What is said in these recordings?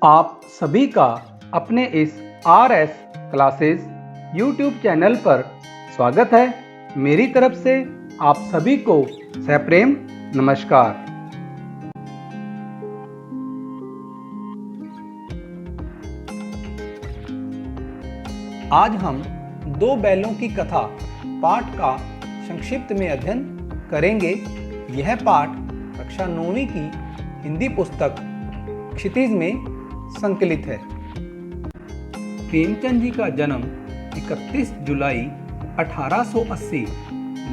आप सभी का अपने इस RS क्लासेस YouTube चैनल पर स्वागत है। मेरी तरफ से आप सभी को सप्रेम नमस्कार। आज हम दो बैलों की कथा पाठ का संक्षिप्त में अध्ययन करेंगे। यह पाठ कक्षा 9वीं की हिंदी पुस्तक क्षितिज में संकलित है। प्रेमचंद जी का जन्म 31 जुलाई 1880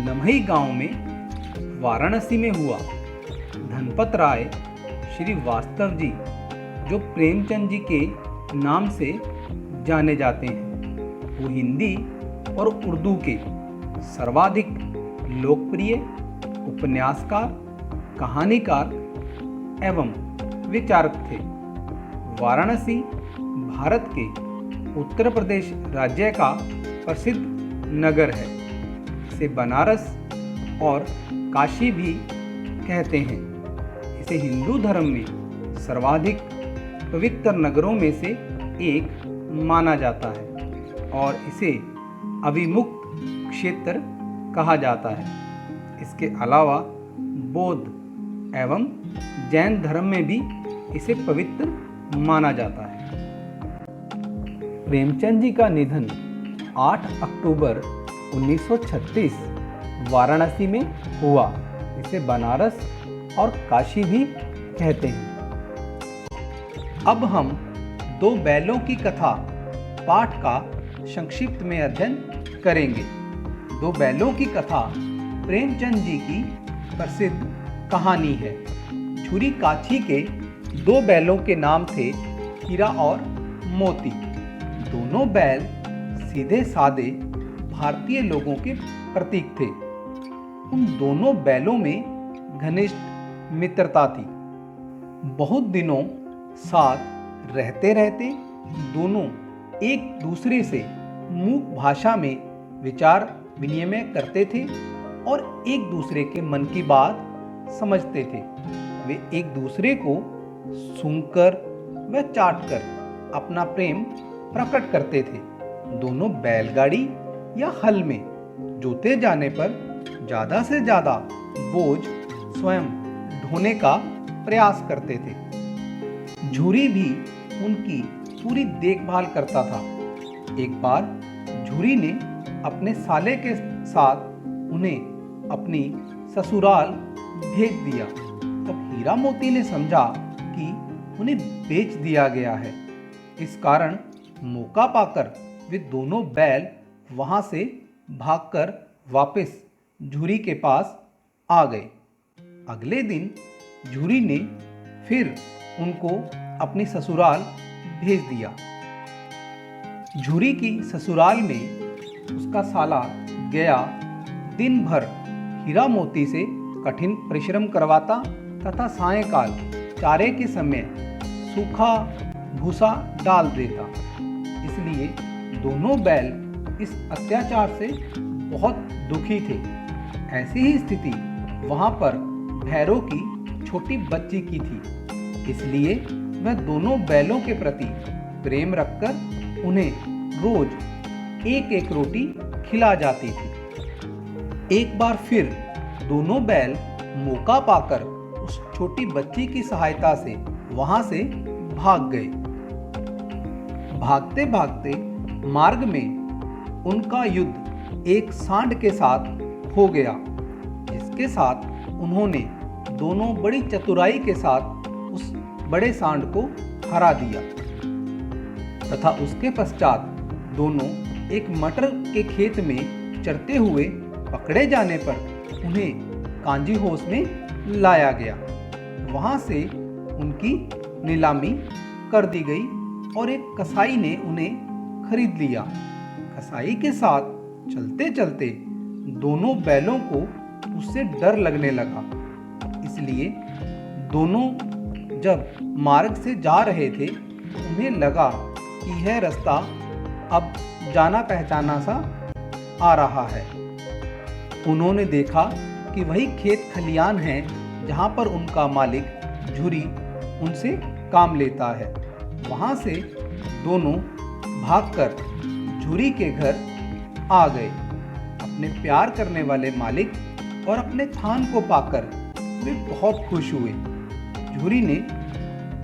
लम्हई गांव में वाराणसी में हुआ। धनपत राय श्रीवास्तव जी, जो प्रेमचंद जी के नाम से जाने जाते हैं, वो हिंदी और उर्दू के सर्वाधिक लोकप्रिय उपन्यासकार, कहानीकार एवं विचारक थे। वाराणसी भारत के उत्तर प्रदेश राज्य का प्रसिद्ध नगर है। इसे बनारस और काशी भी कहते हैं। इसे हिंदू धर्म में सर्वाधिक पवित्र नगरों में से एक माना जाता है और इसे अविमुक्त क्षेत्र कहा जाता है। इसके अलावा बौद्ध एवं जैन धर्म में भी इसे पवित्र माना जाता है। प्रेमचंद जी का निधन 8 अक्टूबर 1936 वाराणसी में हुआ। इसे बनारस और काशी भी कहते हैं। अब हम दो बैलों की कथा पाठ का संक्षिप्त में अध्ययन करेंगे। दो बैलों की कथा प्रेमचंद जी की प्रसिद्ध कहानी है। झुरी काछी के दो बैलों के नाम थे हीरा और मोती। दोनों बैल सीधे साधे भारतीय लोगों के प्रतीक थे। उन दोनों बैलों में घनिष्ठ मित्रता थी। बहुत दिनों साथ रहते रहते दोनों एक दूसरे से मूक भाषा में विचार विनिमय करते थे और एक दूसरे के मन की बात समझते थे। वे एक दूसरे को सूंघकर व चाटकर अपना प्रेम प्रकट करते थे। दोनों बैलगाड़ी या हल में जोते जाने पर ज्यादा से ज्यादा बोझ स्वयं ढोने का प्रयास करते थे। झुरी भी उनकी पूरी देखभाल करता था। एक बार झुरी ने अपने साले के साथ उन्हें अपनी ससुराल भेज दिया। तब हीरा मोती ने समझा कि उन्हें बेच दिया गया है। इस कारण मौका पाकर वे दोनों बैल वहां से भागकर वापस झुरी के पास आ गए। अगले दिन झुरी ने फिर उनको अपनी ससुराल भेज दिया। झुरी की ससुराल में उसका साला गया दिन भर हीरा मोती से कठिन परिश्रम करवाता तथा सायंकाल चारे के समय सूखा भूसा डाल देता। इसलिए दोनों बैल इस अत्याचार से बहुत दुखी थे। ऐसी ही स्थिति वहां पर भैरों की छोटी बच्ची की थी। इसलिए वह दोनों बैलों के प्रति प्रेम रखकर उन्हें रोज एक एक रोटी खिला जाती थी। एक बार फिर दोनों बैल मौका पाकर उस छोटी बच्ची की सहायता से वहां से भाग गए। भागते भागते मार्ग में उनका युद्ध एक सांड के साथ हो गया, जिसके साथ उन्होंने दोनों बड़ी चतुराई के साथ उस बड़े सांड को हरा दिया तथा उसके पश्चात दोनों एक मटर के खेत में चरते हुए पकड़े जाने पर उन्हें कांजी हाउस में लाया गया। वहां से उनकी नीलामी कर दी गई और एक कसाई ने उन्हें खरीद लिया। कसाई के साथ चलते चलते दोनों बैलों को उससे डर लगने लगा। इसलिए दोनों जब मार्ग से जा रहे थे, उन्हें लगा कि यह रास्ता अब जाना पहचाना सा आ रहा है। उन्होंने देखा कि वही खेत खलियान है जहां पर उनका मालिक झुरी उनसे काम लेता है। वहां से दोनों भागकर झुरी के घर आ गए। अपने प्यार करने वाले मालिक और अपने थान को पाकर वे बहुत खुश हुए। झुरी ने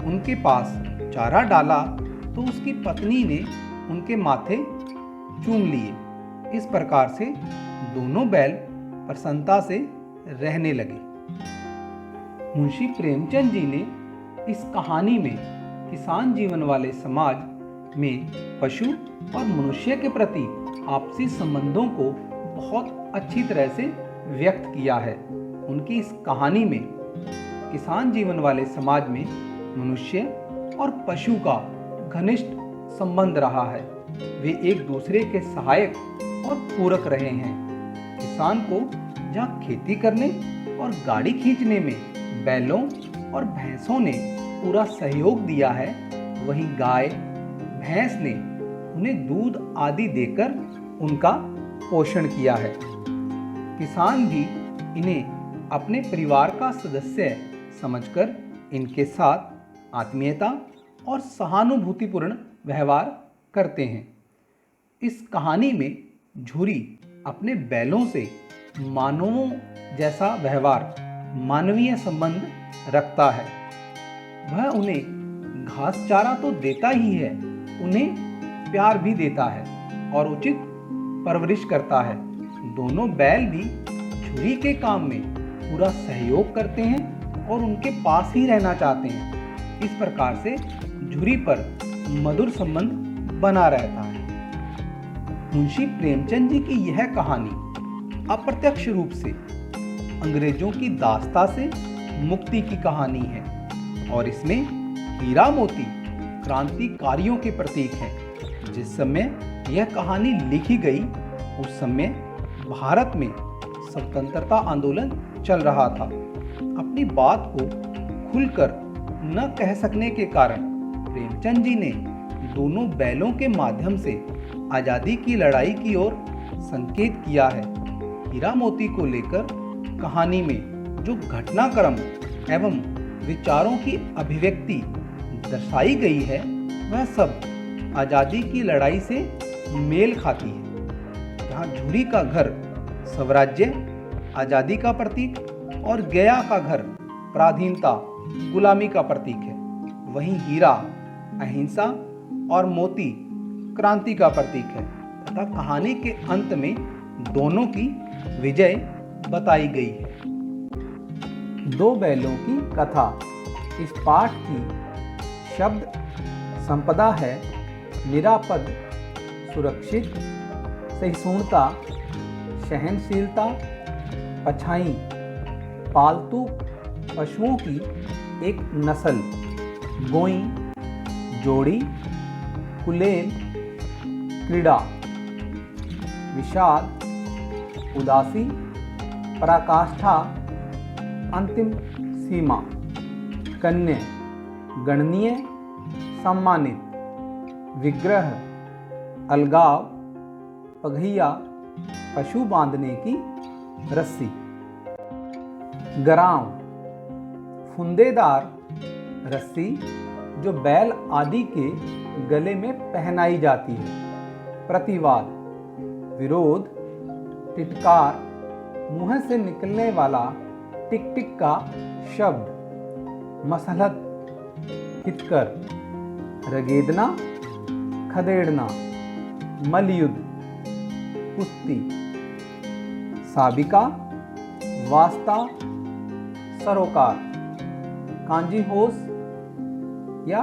उनके पास चारा डाला तो उसकी पत्नी ने उनके माथे चूम लिए। इस प्रकार से दोनों बैल प्रसन्नता से रहने लगे। मुंशी प्रेमचंद जी ने इस कहानी में किसान जीवन वाले समाज में पशु और मनुष्य के प्रति आपसी संबंधों को बहुत अच्छी तरह से व्यक्त किया है। उनकी इस कहानी में किसान जीवन वाले समाज में मनुष्य और पशु का घनिष्ठ संबंध रहा है। वे एक दूसरे के सहायक और पूरक रहे हैं। किसान को जहाँ खेती करने और गाड़ी खींचने में बैलों और भैंसों ने पूरा सहयोग दिया है, वहीं गाय भैंस ने उन्हें दूध आदि देकर उनका पोषण किया है। किसान भी इन्हें अपने परिवार का सदस्य समझकर इनके साथ आत्मीयता और सहानुभूतिपूर्ण व्यवहार करते हैं। इस कहानी में झुरी अपने बैलों से मानवों जैसा व्यवहार, मानवीय संबंध रखता है। वह उन्हें घास चारा तो देता ही है, उन्हें प्यार भी देता है और उचित परवरिश करता है। दोनों बैल भी झुरी के काम में पूरा सहयोग करते हैं और उनके पास ही रहना चाहते हैं। इस प्रकार से झुरी पर मधुर संबंध बना रहता है। मुंशी प्रेमचंद जी की यह कहानी अप्रत्यक्ष रूप से अंग्रेजों की दास्ता से मुक्ति की कहानी है और इसमें हीरा मोती क्रांतिकारियों के प्रतीक हैं। जिस समय यह कहानी लिखी गई उस समय भारत में स्वतंत्रता आंदोलन चल रहा था। अपनी बात को खुलकर न कह सकने के कारण प्रेमचंद जी ने दोनों बैलों के माध्यम से आज़ादी की लड़ाई की ओर संकेत किया है। हीरा मोती को लेकर कहानी में जो घटनाक्रम एवं विचारों की अभिव्यक्ति दर्शाई गई है वह सब आज़ादी की लड़ाई से मेल खाती है। जहाँ झुरी का घर स्वराज्य आज़ादी का प्रतीक और गया का घर पराधीनता गुलामी का प्रतीक है, वहीं हीरा अहिंसा और मोती क्रांति का प्रतीक है तथा कहानी के अंत में दोनों की विजय बताई गई है। दो बैलों की कथा। इस पाठ की शब्द संपदा है निरापद, सुरक्षित, सहिष्णुता, सहनशीलता, पछाई, पालतू पशुओं की एक नस्ल, गोई, जोड़ी, कुलेल, क्रीड़ा, विषाद, उदासी, पराकाष्ठा, अंतिम सीमा, कन्या, गणनीय, सम्मानित, विग्रह, अलगाव, पघिया, पशु बांधने की रस्सी, गराम, फुंदेदार रस्सी जो बैल आदि के गले में पहनाई जाती है। प्रतिवाद, विरोध, टिटकार, मुंह से निकलने वाला टिक टिक का शब्द, मसलहत, हितकर, रगेदना, खदेड़ना, मलयुद्ध, कुश्ती, साबिका, वास्ता, सरोकार, कांजी होस या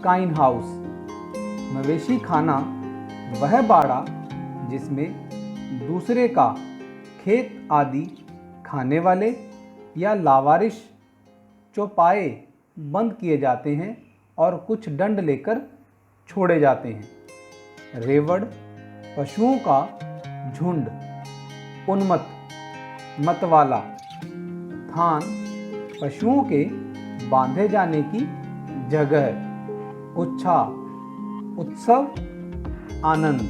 काइन हाउस, मवेशी खाना वह बाड़ा जिसमें दूसरे का खेत आदि खाने वाले या लावारिश चौपाए बंद किए जाते हैं और कुछ दंड लेकर छोड़े जाते हैं। रेवड़ पशुओं का झुंड, उन्मत्त, मतवाला, थान पशुओं के बांधे जाने की जगह, उत्साह, उत्सव, आनंद।